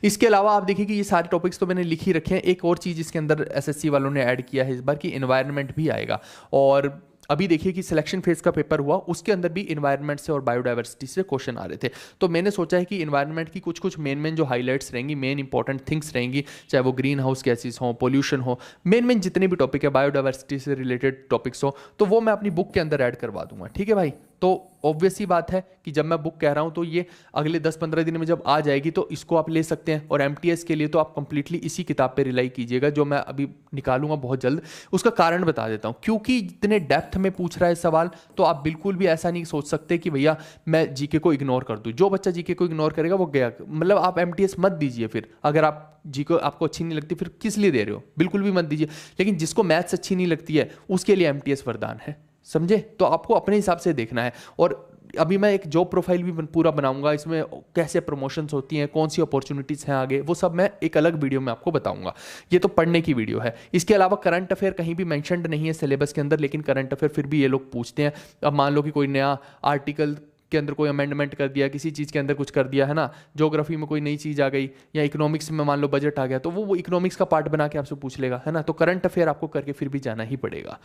इसके अलावा आप देखिए कि ये सारे टॉपिक्स तो मैंने लिख ही रखे हैं। एक और चीज इसके अंदर SSC वालों ने ऐड किया है इस बार, कि एनवायरनमेंट भी आएगा, और अभी देखिए कि सिलेक्शन फेज का पेपर हुआ, उसके अंदर भी इन्वायरमेंट से और बायोडाइवर्सिटी से क्वेश्चन आ रहे थे। तो मैंने सोचा है कि इन्वायरमेंट की कुछ कुछ मेन जो हाईलाइट्स रहेंगी, मेन इंपॉर्टेंट थिंग्स रहेंगी, चाहे वो ग्रीन हाउस गैसेस हो, पोल्यूशन हो, मेन जितने भी टॉपिक है बायोडाइवर्सिटी से रिलेटेड टॉपिक्स हो, तो वो मैं अपनी बुक के अंदर ऐड करवा दूंगा। ठीक है भाई, तो ऑब्वियस ही बात है कि जब मैं बुक कह रहा हूं तो ये अगले 10-15 दिन में जब आ जाएगी तो इसको आप ले सकते हैं। और एमटीएस के लिए तो आप कंप्लीटली इसी किताब पे रिलाई कीजिएगा जो मैं अभी निकालूंगा बहुत जल्द। उसका कारण बता देता हूं, क्योंकि इतने डेप्थ में पूछ रहा है सवाल, तो आप बिल्कुल भी ऐसा नहीं सोच सकते कि भैया मैं जीके को इग्नोर कर दूं। जो बच्चा जीके को इग्नोर करेगा वो गया, मतलब आप एमटीएस मत दीजिए। फिर अगर आप जीके आपको अच्छी नहीं लगती, फिर किस लिए दे रहे हो, बिल्कुल भी मत दीजिए। लेकिन जिसको मैथ्स अच्छी नहीं लगती है उसके लिए एमटीएस वरदान है, समझे? तो आपको अपने हिसाब से देखना है। और अभी मैं एक जॉब प्रोफाइल भी पूरा बनाऊंगा, इसमें कैसे प्रमोशंस होती हैं, कौन सी अपॉर्चुनिटीज़ हैं आगे, वो सब मैं एक अलग वीडियो में आपको बताऊंगा। ये तो पढ़ने की वीडियो है। इसके अलावा करंट अफेयर कहीं भी मेंशन्ड नहीं है सिलेबस के अंदर, लेकिन करंट अफेयर फिर भी ये लोग पूछते हैं। अब मान लो कि कोई नया आर्टिकल के अंदर कोई अमेंडमेंट कर दिया, किसी चीज़ के अंदर कुछ कर दिया है ना, ज्योग्राफी में कोई नई चीज़ आ गई, या इकोनॉमिक्स में मान लो बजट आ गया, तो वो इकोनॉमिक्स का पार्ट बना के आपसे पूछ लेगा, है ना। तो करंट अफेयर आपको करके फिर भी जाना ही पड़ेगा।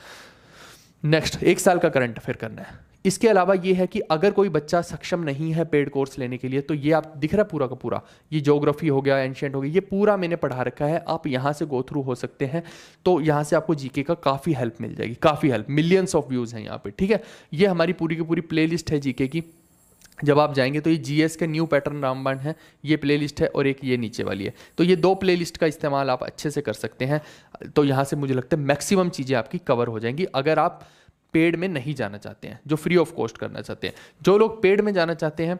नेक्स्ट 1 साल का करंट अफेयर करना है। इसके अलावा ये है कि अगर कोई बच्चा सक्षम नहीं है पेड कोर्स लेने के लिए, तो ये आप दिख रहा है पूरा का पूरा, ये ज्योग्राफी हो गया, एंशिएंट हो गया, ये पूरा मैंने पढ़ा रखा है। आप यहाँ से गो थ्रू हो सकते हैं, तो यहाँ से आपको जीके का काफ़ी हेल्प मिल जाएगी, काफ़ी हेल्प। मिलियंस ऑफ व्यूज़ हैं यहाँ पे, ठीक है। ये हमारी पूरी की पूरी प्ले लिस्ट है जीके की। जब आप जाएंगे तो ये जीएस का न्यू पैटर्न रामबाण है, ये प्लेलिस्ट है, और एक ये नीचे वाली है। तो ये 2 प्लेलिस्ट का इस्तेमाल आप अच्छे से कर सकते हैं। तो यहाँ से मुझे लगता है मैक्सिमम चीज़ें आपकी कवर हो जाएंगी, अगर आप पेड में नहीं जाना चाहते हैं, जो फ्री ऑफ कॉस्ट करना चाहते हैं। जो लोग पेड में जाना चाहते हैं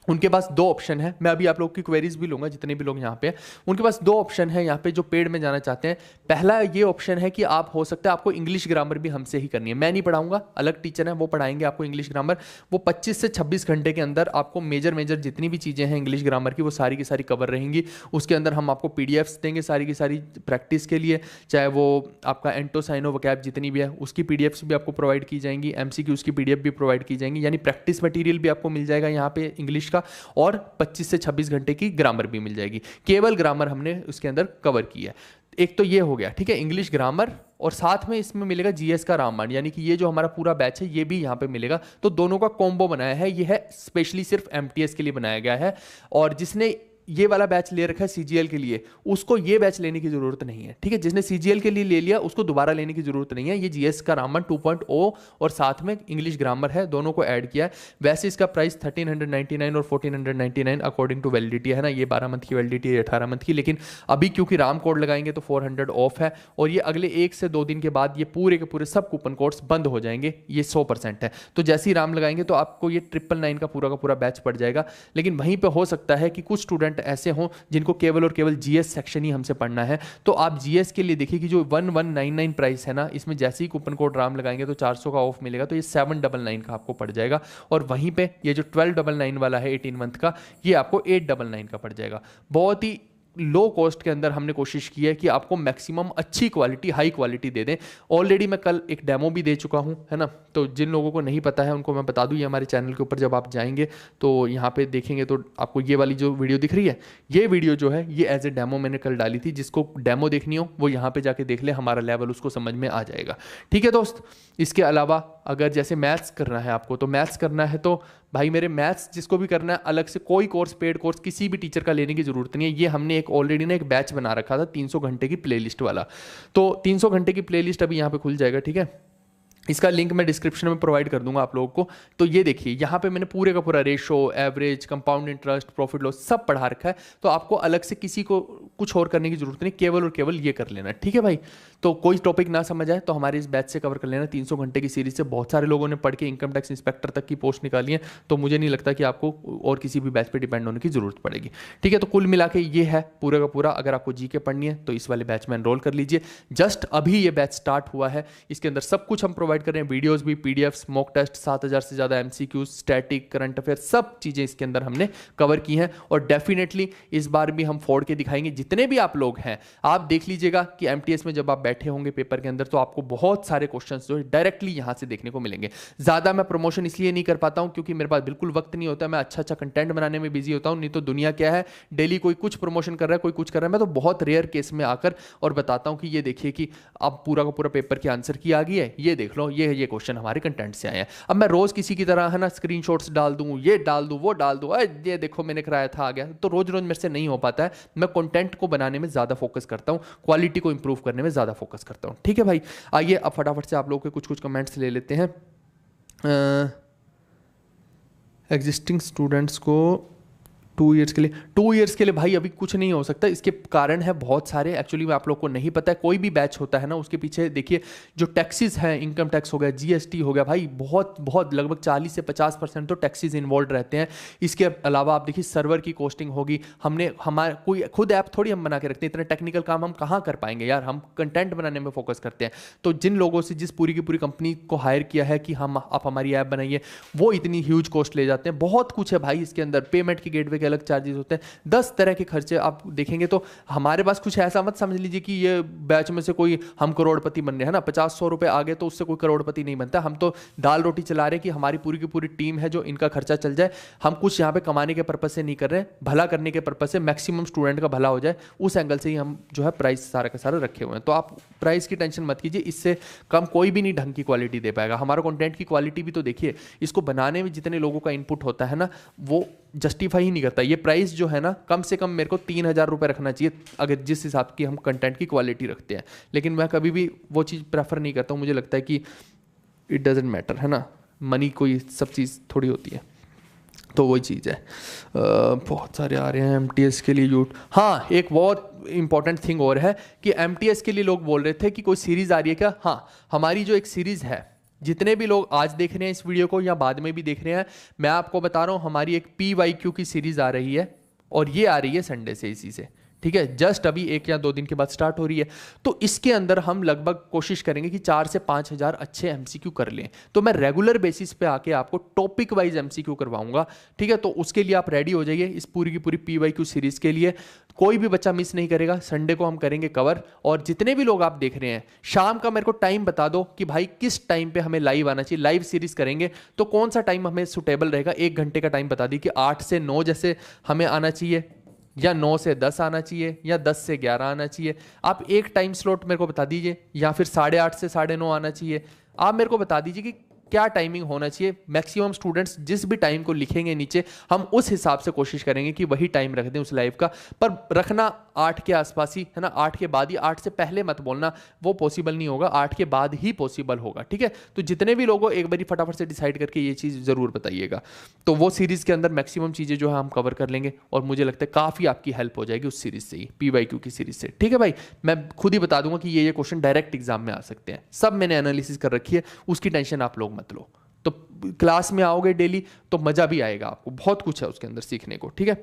उनके पास 2 ऑप्शन है। मैं अभी आप लोग की क्वेरीज भी लूंगा, जितने भी लोग यहाँ पे हैं उनके पास 2 ऑप्शन है यहाँ पे जो पेड में जाना चाहते हैं। पहला ये ऑप्शन है कि आप, हो सकता है आपको इंग्लिश ग्रामर भी हमसे ही करनी है, मैं नहीं पढ़ाऊंगा, अलग टीचर है वो पढ़ाएंगे आपको इंग्लिश ग्रामर। वो 25 से 26 घंटे के अंदर आपको मेजर जितनी भी चीज़ें हैं इंग्लिश ग्रामर की, वो सारी की सारी कवर रहेंगी। उसके अंदर हम आपको पीडीएफ्स देंगे सारी की सारी प्रैक्टिस के लिए, चाहे वो आपका एंटोसाइनो वोकैब जितनी भी है उसकी पीडीएफ्स भी आपको प्रोवाइड की जाएंगी, एमसीक्यूज की पीडीएफ भी प्रोवाइड की जाएंगी, यानी प्रैक्टिस मटीरियल भी आपको मिल जाएगा यहाँ पे इंग्लिश का, और 25 से 26 घंटे की ग्रामर भी मिल जाएगी। केवल ग्रामर हमने उसके अंदर कवर की है। एक तो ये हो गया, ठीक है, इंग्लिश ग्रामर, और साथ में इसमें मिलेगा जीएस का रामबाण, यानी कि ये जो हमारा पूरा बैच है ये भी यहाँ पे मिलेगा। तो दोनों का कॉम्बो बनाया है, ये है स्पेशली सिर्फ एमटीएस के लिए बनाया गया है। और जिसने ये वाला बैच ले रखा है सीजीएल के लिए, उसको ये बैच लेने की जरूरत नहीं है, ठीक है। जिसने सीजीएल के लिए ले लिया उसको दोबारा लेने की जरूरत नहीं है। ये जीएस का रामबाण 2.0 और साथ में इंग्लिश ग्रामर है, दोनों को ऐड किया है। वैसे इसका प्राइस 1399 और 1499 अकॉर्डिंग टू वैलिडिटी है ना, ये 12 मंथ की वैलिडिटी है, 18 मंथ की, लेकिन अभी क्योंकि राम कोड लगाएंगे तो 400 ऑफ है। और ये अगले 1 से 2 दिन के बाद ये पूरे के पूरे सब कूपन कोड्स बंद हो जाएंगे, ये 100% है। तो जैसे ही राम लगाएंगे तो आपको ये 999 का पूरा बैच पड़ जाएगा। लेकिन वहीं पर हो सकता है कि कुछ स्टूडेंट ऐसे हों जिनको केवल और केवल जीएस सेक्शन ही हमसे पढ़ना है, तो आप जीएस के लिए देखिए कि जो 1199 प्राइस है ना, इसमें जैसे ही कूपन कोड राम लगाएंगे तो 400 का ऑफ मिलेगा, तो ये 799 का आपको पड़ जाएगा। और वहीं पे ये जो 1299 वाला है 18 मंथ का, ये आपको 899 का पड़ जाएगा। बहुत ही लो कॉस्ट के अंदर हमने कोशिश की है कि आपको मैक्सिमम अच्छी क्वालिटी, हाई क्वालिटी दे दें। ऑलरेडी मैं कल एक डेमो भी दे चुका हूं, है ना, तो जिन लोगों को नहीं पता है उनको मैं बता दूं, ये हमारे चैनल के ऊपर जब आप जाएंगे तो यहाँ पे देखेंगे तो आपको ये वाली जो वीडियो दिख रही है, ये वीडियो जो है ये एज ए डेमो मैंने कल डाली थी। जिसको डेमो देखनी हो वो यहाँ पे जाके देख ले, हमारा लेवल उसको समझ में आ जाएगा, ठीक है दोस्त। इसके अलावा अगर जैसे मैथ्स करना है आपको, तो मैथ्स करना है तो भाई मेरे मैथ्स जिसको भी करना है, अलग से कोई कोर्स, पेड कोर्स किसी भी टीचर का लेने की जरूरत नहीं है। ये हमने एक ऑलरेडी ना एक बैच बना रखा था 300 घंटे की प्लेलिस्ट वाला, तो 300 घंटे की प्लेलिस्ट अभी यहाँ पे खुल जाएगा, ठीक है। इसका लिंक मैं डिस्क्रिप्शन में प्रोवाइड कर दूंगा आप लोगों को। तो ये देखिए यहाँ पे मैंने पूरे का पूरा ratio, average, compound interest, profit loss सब पढ़ा रखा है। तो आपको अलग से किसी को कुछ और करने की जरूरत नहीं, केवल और केवल ये कर लेना, ठीक है भाई। तो कोई टॉपिक ना समझ आए तो हमारे इस बैच से कवर कर लेना। 300 घंटे की सीरीज से बहुत सारे लोगों ने पढ़ के इनकम टैक्स इंस्पेक्टर तक की पोस्ट निकाली है, तो मुझे नहीं लगता कि आपको और किसी भी बैच पर डिपेंड होने की जरूरत पड़ेगी, ठीक है। तो कुल मिला के ये है पूरा का पूरा। अगर आपको जीके पढ़नी है तो इस वाले बैच में एनरोल कर लीजिए। जस्ट अभी ये बैच स्टार्ट हुआ है, इसके अंदर सब कुछ हम प्रोवाइड कर रहे हैं, वीडियोज भी, पीडीएफ्स, मॉक टेस्ट, 7000 से ज्यादा एमसीक्यूज, स्टैटिक, करंट अफेयर, सब चीजें इसके अंदर हमने कवर की हैं। और डेफिनेटली इस बार भी हम फोड़ के दिखाएंगे। जितने भी आप लोग हैं आप देख लीजिएगा कि एमटीएस में जब आप बैठे होंगे पेपर के अंदर, तो आपको बहुत सारे क्वेश्चंस जो है डायरेक्टली यहां से देखने को मिलेंगे। ज्यादा मैं प्रमोशन इसलिए नहीं कर पाता हूं क्योंकि मेरे पास बिल्कुल वक्त नहीं होता, मैं अच्छा कंटेंट बनाने में बिजी होता हूं। नहीं तो दुनिया क्या है, डेली कोई कुछ प्रमोशन कर रहा है, कोई कुछ कर रहा है, मैं तो बहुत रेयर केस में आकर और बताता हूं कि ये देखिए कि अब पूरा का पूरा पेपर के आंसर की आ गई है, ये देख लो, नो ये क्वेश्चन हमारे कंटेंट से आए हैं। अब मैं रोज़ किसी की तरह है ना स्क्रीनशॉट्स डाल दूँ, ये डाल दूँ, वो डाल दूँ, ये देखो मैंने कराया था आ गया, तो रोज़ रोज़ मेरे से नहीं हो पाता है। मैं कंटेंट को बनाने में ज़्यादा फोकस करता हूँ, क्वालिटी को इंप्रूव करने में ज़्यादा फोकस करता हूँ। ठीक है भाई, आइए अब फटाफट से आप लोगों के कुछ कमेंट्स ले लेते हैं। एग्जिस्टिंग स्टूडेंट्स को 2 ईयर्स के लिए भाई अभी कुछ नहीं हो सकता। इसके कारण है बहुत सारे, एक्चुअली में आप लोग को नहीं पता है। कोई भी बैच होता है ना, उसके पीछे देखिए जो टैक्सेस हैं, इनकम टैक्स हो गया, जीएसटी हो गया, भाई बहुत लगभग 40 से 50% तो टैक्सेस इन्वॉल्व रहते हैं। इसके अलावा आप देखिए सर्वर की कॉस्टिंग होगी। हमारे कोई खुद ऐप थोड़ी हम बना के रखते हैं, इतने टेक्निकल काम हम कहाँ कर पाएंगे यार, हम कंटेंट बनाने में फोकस करते हैं। तो जिन लोगों से जिस पूरी की पूरी कंपनी को हायर किया है कि आप हमारी ऐप बनाइए, वो इतनी ह्यूज कॉस्ट ले जाते हैं। बहुत कुछ है भाई इसके अंदर, पेमेंट की गेटवे अलग चार्जेस होते हैं, 10 तरह के खर्चे आप देखेंगे। तो हमारे पास कुछ ऐसा मत समझ लीजिए कि ये बैच में से कोई हम करोड़पति बन रहे हैं ना, 50-100 रुपए आगे तो उससे कोई करोड़पति नहीं बनता। हम तो दाल रोटी चला रहे हैं कि हमारी पूरी की पूरी टीम है जो इनका खर्चा चल जाए। हम कुछ यहाँ पे कमाने के पर्पज से नहीं कर रहे हैं, भला करने के पर्पज से, मैक्सिमम स्टूडेंट का भला हो जाए, उस एंगल से ही हम जो है प्राइस सारा का सारा रखे हुए हैं। तो आप प्राइस की टेंशन मत कीजिए, इससे कम कोई भी नहीं ढंग की क्वालिटी दे पाएगा। हमारा कंटेंट की क्वालिटी भी तो देखिए, इसको बनाने में जितने लोगों का इनपुट होता है ना, वो जस्टिफाई ही नहीं करता। ये प्राइस जो है ना, कम से कम मेरे को 3,000 रुपये रखना चाहिए, अगर जिस हिसाब की हम कंटेंट की क्वालिटी रखते हैं। लेकिन मैं कभी भी वो चीज़ प्रेफर नहीं करता हूँ। मुझे लगता है कि इट डजेंट मैटर, है ना, मनी कोई सब चीज़ थोड़ी होती है। तो वही चीज़ है। बहुत सारे आ रहे हैं एमटीएस के लिए हाँ, एक बहुत इंपॉर्टेंट थिंग और है कि एमटीएस के लिए लोग बोल रहे थे कि कोई सीरीज़ आ रही है क्या। हाँ, हमारी जो एक सीरीज़ है, जितने भी लोग आज देख रहे हैं इस वीडियो को या बाद में भी देख रहे हैं, मैं आपको बता रहा हूँ, हमारी एक PYQ की सीरीज़ आ रही है, और ये आ रही है संडे से, इसी से, ठीक है, जस्ट अभी 1 या 2 दिन के बाद स्टार्ट हो रही है। तो इसके अंदर हम लगभग कोशिश करेंगे कि 4 से 5 हज़ार अच्छे MCQ कर लें। तो मैं रेगुलर बेसिस पे आके आपको टॉपिक वाइज MCQ करवाऊंगा, ठीक है। तो उसके लिए आप रेडी हो जाइए इस पूरी की पूरी PYQ सीरीज के लिए। कोई भी बच्चा मिस नहीं करेगा, संडे को हम करेंगे कवर। और जितने भी लोग आप देख रहे हैं, शाम का मेरे को टाइम बता दो कि भाई किस टाइम पे हमें लाइव आना चाहिए। लाइव सीरीज करेंगे तो कौन सा टाइम हमें सुटेबल रहेगा। 1 घंटे का टाइम बता दी कि 8 से 9 जैसे हमें आना चाहिए, या 9 से 10 आना चाहिए, या 10 से 11 आना चाहिए। आप एक टाइम स्लॉट मेरे को बता दीजिए, या फिर 8:30 से 9:30 आना चाहिए। आप मेरे को बता दीजिए कि क्या टाइमिंग होना चाहिए। मैक्सिमम स्टूडेंट्स जिस भी टाइम को लिखेंगे नीचे, हम उस हिसाब से कोशिश करेंगे कि वही टाइम रख दें उस लाइव का। पर रखना 8 के आसपास ही, है ना, 8 के बाद ही। 8 से पहले मत बोलना, वो पॉसिबल नहीं होगा, 8 के बाद ही पॉसिबल होगा, ठीक है। तो जितने भी लोगों, एक बारी फटाफट से डिसाइड करके ये चीज़ ज़रूर बताइएगा। तो वो सीरीज़ के अंदर मैक्सिमम चीज़ें जो है हम कवर कर लेंगे, और मुझे लगता है काफ़ी आपकी हेल्प हो जाएगी उस सीरीज़ से ही, PYQ की सीरीज़ से, ठीक है भाई। मैं खुद ही बता दूंगा कि ये क्वेश्चन डायरेक्ट एग्जाम में आ सकते हैं, सब मैंने एनालिसिस कर रखी है, उसकी टेंशन आप लोग मत लो। तो क्लास में आओगे डेली तो मज़ा भी आएगा आपको, बहुत कुछ है उसके अंदर सीखने को, ठीक है।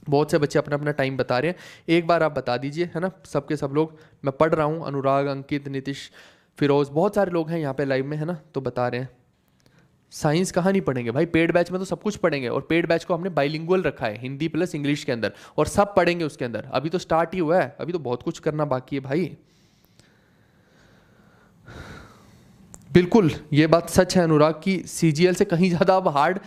बहुत से बच्चे अपना अपना टाइम बता रहे हैं, एक बार आप बता दीजिए, है ना, सबके सब लोग। मैं पढ़ रहा हूँ, अनुराग, अंकित, नीतीश, फिरोज, बहुत सारे लोग हैं यहाँ पे लाइव में, है ना, तो बता रहे हैं। साइंस कहाँ नहीं पढ़ेंगे भाई, पेड बैच में तो सब कुछ पढ़ेंगे। और पेड बैच को हमने बाइलिंगुअल रखा है, हिंदी प्लस इंग्लिश के अंदर, और सब पढ़ेंगे उसके अंदर। अभी तो स्टार्ट ही हुआ है, अभी तो बहुत कुछ करना बाकी है भाई। बिल्कुल, ये बात सच है अनुराग की CGL से कहीं ज़्यादा अब हार्ड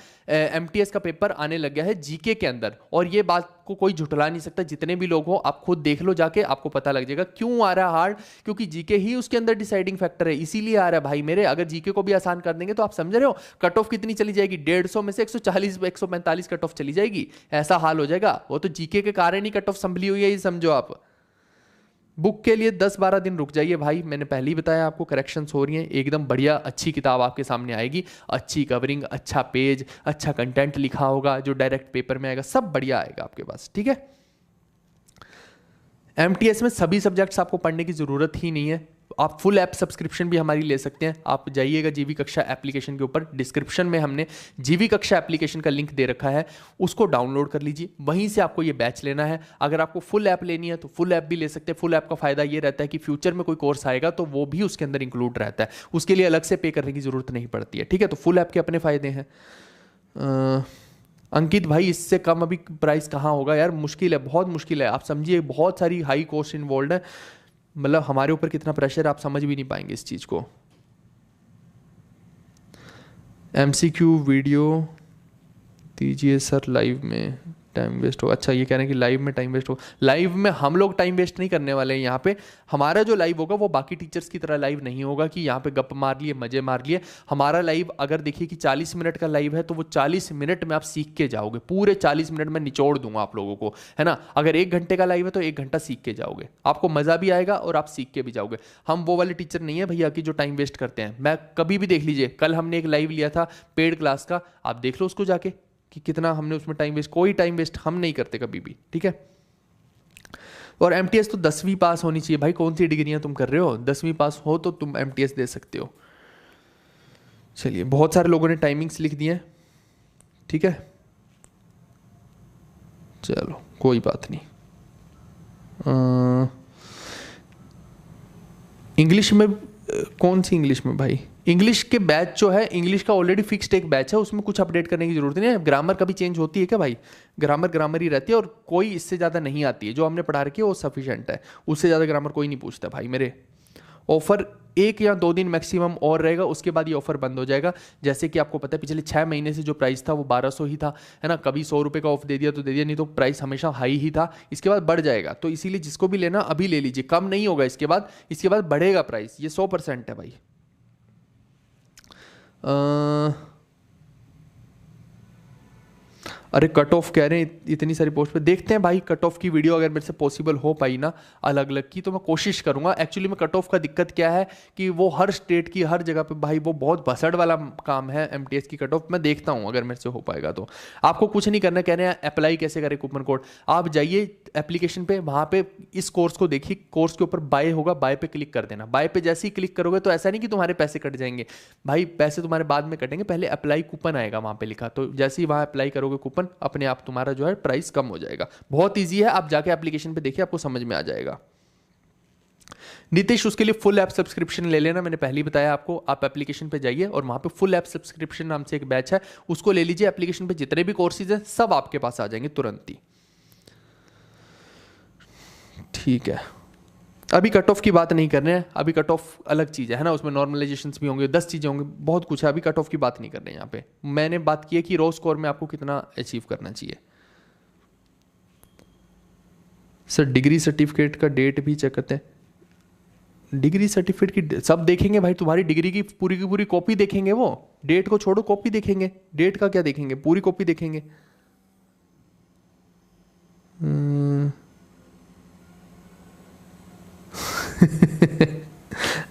MTS का पेपर आने लग गया है GK के अंदर। और ये बात को कोई झुठला नहीं सकता, जितने भी लोग हो आप खुद देख लो जाके, आपको पता लग जाएगा क्यों आ रहा है हार्ड। क्योंकि GK ही उसके अंदर डिसाइडिंग फैक्टर है, इसीलिए आ रहा है भाई मेरे। अगर GK को भी आसान कर देंगे तो आप समझ रहे हो कट ऑफ कितनी चली जाएगी, 150 में से 140 145 कट ऑफ चली जाएगी, ऐसा हाल हो जाएगा। वो तो GK के कारण ही कट ऑफ संभली हुई है, ये समझो आप। बुक के लिए 10-12 दिन रुक जाइए भाई, मैंने पहले ही बताया आपको, करेक्शंस हो रही हैं, एकदम बढ़िया अच्छी किताब आपके सामने आएगी। अच्छी कवरिंग, अच्छा पेज, अच्छा कंटेंट लिखा होगा जो डायरेक्ट पेपर में आएगा, सब बढ़िया आएगा आपके पास, ठीक है। MTS में सभी सब्जेक्ट्स आपको पढ़ने की ज़रूरत ही नहीं है। आप फुल ऐप सब्सक्रिप्शन भी हमारी ले सकते हैं। आप जाइएगा जीवी कक्षा एप्लीकेशन के ऊपर, डिस्क्रिप्शन में हमने जीवी कक्षा एप्लीकेशन का लिंक दे रखा है, उसको डाउनलोड कर लीजिए, वहीं से आपको ये बैच लेना है। अगर आपको फुल ऐप लेनी है तो फुल ऐप भी ले सकते हैं। फुल ऐप का फायदा ये रहता है कि फ्यूचर में कोई कोर्स आएगा तो वो भी उसके अंदर इंक्लूड रहता है, उसके लिए अलग से पे करने की जरूरत नहीं पड़ती है, ठीक है। तो फुल ऐप के अपने फायदे हैं। अंकित भाई, इससे कम अभी प्राइस कहाँ होगा यार, मुश्किल है, बहुत मुश्किल है। आप समझिए बहुत सारी हाई कॉस्ट इन्वॉल्व है, मतलब हमारे ऊपर कितना प्रेशर, आप समझ भी नहीं पाएंगे इस चीज़ को। MCQ वीडियो दीजिए सर लाइव में, टाइम वेस्ट हो, अच्छा ये कह रहे हैं कि लाइव में टाइम वेस्ट हो। लाइव में हम लोग टाइम वेस्ट नहीं करने वाले हैं यहाँ पे। हमारा जो लाइव होगा वो बाकी टीचर्स की तरह लाइव नहीं होगा कि यहाँ पे गप मार लिए मजे मार लिए। हमारा लाइव अगर देखिए कि 40 मिनट का लाइव है तो वो 40 मिनट में आप सीख के जाओगे, पूरे 40 मिनट में निचोड़ दूंगा आप लोगों को, है ना। अगर 1 घंटे का लाइव है तो 1 घंटा सीख के जाओगे, आपको मजा भी आएगा और आप सीख के भी जाओगे। हम वो वाले टीचर नहीं है भैया कि जो टाइम वेस्ट करते हैं। मैं कभी भी देख लीजिए, कल हमने एक लाइव लिया था पेड क्लास का, आप देख लो उसको जाके कि कितना हमने उसमें टाइम वेस्ट, कोई टाइम वेस्ट हम नहीं करते कभी भी, ठीक है। और एमटीएस तो 10वीं पास होनी चाहिए भाई, कौन सी डिग्रियां तुम कर रहे हो, 10वीं पास हो तो तुम एमटीएस दे सकते हो। चलिए, बहुत सारे लोगों ने टाइमिंग्स लिख दिए हैं, ठीक है, चलो कोई बात नहीं। इंग्लिश में कौन सी इंग्लिश में भाई, इंग्लिश के बैच जो है, इंग्लिश का ऑलरेडी फिक्स्ड एक बैच है, उसमें कुछ अपडेट करने की जरूरत नहीं है। ग्रामर कभी चेंज होती है क्या भाई, ग्रामर ही रहती है और कोई इससे ज़्यादा नहीं आती है। जो हमने पढ़ा रखी है वो सफिशिएंट है, उससे ज़्यादा ग्रामर कोई नहीं पूछता भाई मेरे। ऑफर 1 या 2 दिन मैक्सिमम और रहेगा, उसके बाद ये ऑफर बंद हो जाएगा। जैसे कि आपको पता है पिछले 6 महीने से जो प्राइस था वो 1200 ही था, है ना। कभी 100 रुपये का ऑफ दे दिया तो दे दिया, नहीं तो प्राइस हमेशा हाई ही था। इसके बाद बढ़ जाएगा, तो इसीलिए जिसको भी लेना अभी ले लीजिए, कम नहीं होगा इसके बाद बढ़ेगा प्राइस, ये 100% है भाई। अरे कट ऑफ कह रहे हैं इतनी सारी पोस्ट पे, देखते हैं भाई कट ऑफ की वीडियो अगर मेरे से पॉसिबल हो पाई ना अलग अलग की तो मैं कोशिश करूंगा। एक्चुअली में कट ऑफ का दिक्कत क्या है कि वो हर स्टेट की हर जगह पे भाई वो बहुत भसड़ वाला काम है एमटीएस की कट ऑफ। मैं देखता हूं अगर मेरे से हो पाएगा तो। आपको कुछ नहीं करना, कह रहे हैं अप्लाई कैसे करें कूपन कोड, आप जाइए एप्लीकेशन पे, वहां पे इस कोर्स को देखिए, कोर्स के ऊपर बाय होगा, बाय पे क्लिक कर देना। बाय पे जैसे ही क्लिक करोगे तो ऐसा नहीं कि तुम्हारे पैसे कट जाएंगे भाई, पैसे तुम्हारे बाद में कटेंगे, पहले अप्लाई कूपन आएगा वहां पे लिखा, तो जैसे ही वहां अप्लाई करोगे कूपन अपने आप तुम्हारा जो है प्राइस कम हो जाएगा। बहुत इजी है, आप जाके एप्लीकेशन पे देखिए, आपको समझ में आ जाएगा। नीतीश, उसके लिए फुल ऐप सब्सक्रिप्शन ले लेना, मैंने पहले ही बताया आपको। आप एप्लीकेशन पे जाइए और वहां पे फुल ऐप सब्सक्रिप्शन नाम से एक बैच है, उसको ले लीजिए। एप्लीकेशन पे जितने भी कोर्सेज हैं सब आपके पास आ जाएंगे तुरंत ही, ठीक है। अभी कट ऑफ की बात नहीं कर रहे हैं, अभी कट ऑफ अलग चीज़ है ना, उसमें नॉर्मलाइजेशंस भी होंगे, 10 चीज़ें होंगी, बहुत कुछ है। अभी कट ऑफ की बात नहीं कर रहे हैं यहाँ पे। मैंने बात की है कि रो स्कोर में आपको कितना अचीव करना चाहिए। सर डिग्री सर्टिफिकेट का डेट भी चेक करते हैं, डिग्री सर्टिफिकेट की सब देखेंगे भाई, तुम्हारी डिग्री की पूरी कॉपी देखेंगे वो, डेट को छोड़ो कॉपी देखेंगे, डेट का क्या देखेंगे, पूरी कॉपी देखेंगे।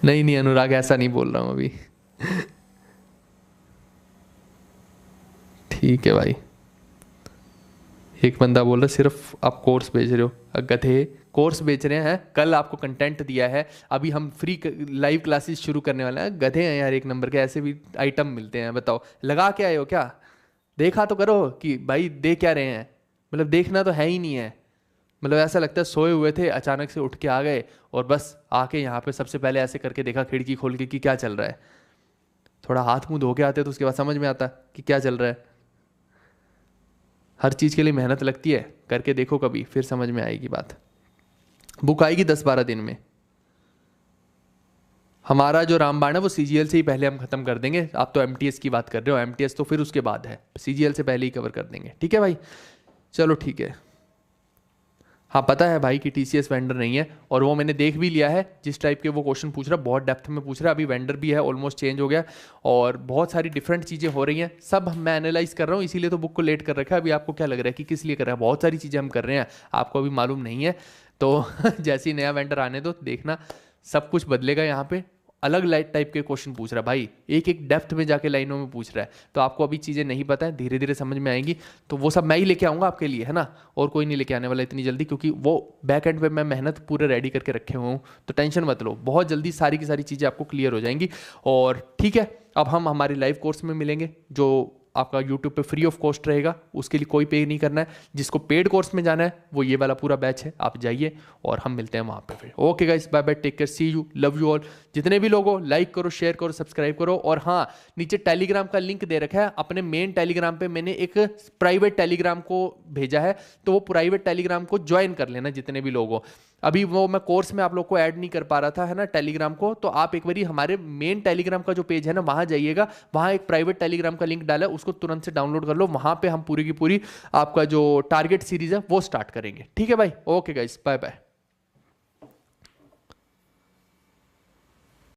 नहीं अनुराग, ऐसा नहीं बोल रहा हूं अभी, ठीक है भाई। एक बंदा बोल रहा सिर्फ आप कोर्स बेच रहे हो, गधे कोर्स बेच रहे हैं, कल आपको कंटेंट दिया है, अभी हम फ्री लाइव क्लासेस शुरू करने वाले हैं। गधे हैं यार, 1 नंबर के ऐसे भी आइटम मिलते हैं, बताओ लगा के आए हो क्या, देखा तो करो कि भाई दे क्या रहे हैं, मतलब देखना तो है ही नहीं है। मतलब ऐसा लगता है सोए हुए थे, अचानक से उठ के आ गए और बस आके यहाँ पे सबसे पहले ऐसे करके देखा खिड़की खोल के कि क्या चल रहा है। थोड़ा हाथ मुंह धो के आते तो उसके बाद समझ में आता कि क्या चल रहा है। हर चीज़ के लिए मेहनत लगती है, करके देखो कभी, फिर समझ में आएगी बात। बुक आएगी 10-12 दिन में। हमारा जो रामबाण है वो सीजीएल से ही पहले हम खत्म कर देंगे। आप तो एमटीएस की बात कर रहे हो, एमटीएस तो फिर उसके बाद है, सीजीएल से पहले ही कवर कर देंगे, ठीक है भाई। चलो ठीक है। हाँ पता है भाई कि टीसीएस वेंडर नहीं है, और वो मैंने देख भी लिया है, जिस टाइप के वो क्वेश्चन पूछ रहा है बहुत डेप्थ में पूछ रहा है। अभी वेंडर भी है, ऑलमोस्ट चेंज हो गया, और बहुत सारी डिफरेंट चीज़ें हो रही हैं, सब मैं एनालाइज कर रहा हूँ, इसीलिए तो बुक को लेट कर रखा है। अभी आपको क्या लग रहा है कि किस लिए कर रहा है, बहुत सारी चीज़ें हम कर रहे हैं, आपको अभी मालूम नहीं है। तो जैसे ही नया वेंडर आने दो, देखना सब कुछ बदलेगा। यहाँ पे अलग लाइट टाइप के क्वेश्चन पूछ रहा है भाई, एक डेप्थ में जाके लाइनों में पूछ रहा है, तो आपको अभी चीज़ें नहीं पता है, धीरे धीरे समझ में आएंगी। तो वो सब मैं ही लेके आऊँगा आपके लिए, है ना, और कोई नहीं लेके आने वाला इतनी जल्दी, क्योंकि वो बैक एंड पे मैं मेहनत पूरे रेडी करके रखे हुए हूँ, तो टेंशन मत लो, बहुत जल्दी सारी की सारी चीज़ें आपको क्लियर हो जाएंगी। और ठीक है, अब हम हमारे लाइव कोर्स में मिलेंगे, जो आपका YouTube पे फ्री ऑफ कॉस्ट रहेगा, उसके लिए कोई पे नहीं करना है। जिसको पेड कोर्स में जाना है वो ये वाला पूरा बैच है, आप जाइए और हम मिलते हैं वहाँ पे फिर। Okay guys, bye bye, take care, see you, love you all. जितने भी लोग हो लाइक करो, शेयर करो, सब्सक्राइब करो। और हाँ, नीचे टेलीग्राम का लिंक दे रखा है, अपने मेन टेलीग्राम पे मैंने एक प्राइवेट टेलीग्राम को भेजा है, तो वो प्राइवेट टेलीग्राम को ज्वाइन कर लेना जितने भी लोग हो। अभी वो मैं कोर्स में आप लोग को ऐड नहीं कर पा रहा था, है ना, टेलीग्राम को, तो आप एक बारी हमारे मेन टेलीग्राम का जो पेज है ना, वहाँ जाइएगा, वहाँ एक प्राइवेट टेलीग्राम का लिंक डाला है, उसको तुरंत से डाउनलोड कर लो, वहां पे हम पूरी की पूरी आपका जो टारगेट सीरीज है वो स्टार्ट करेंगे। ठीक है भाई, ओके गाइस, बाय बाय।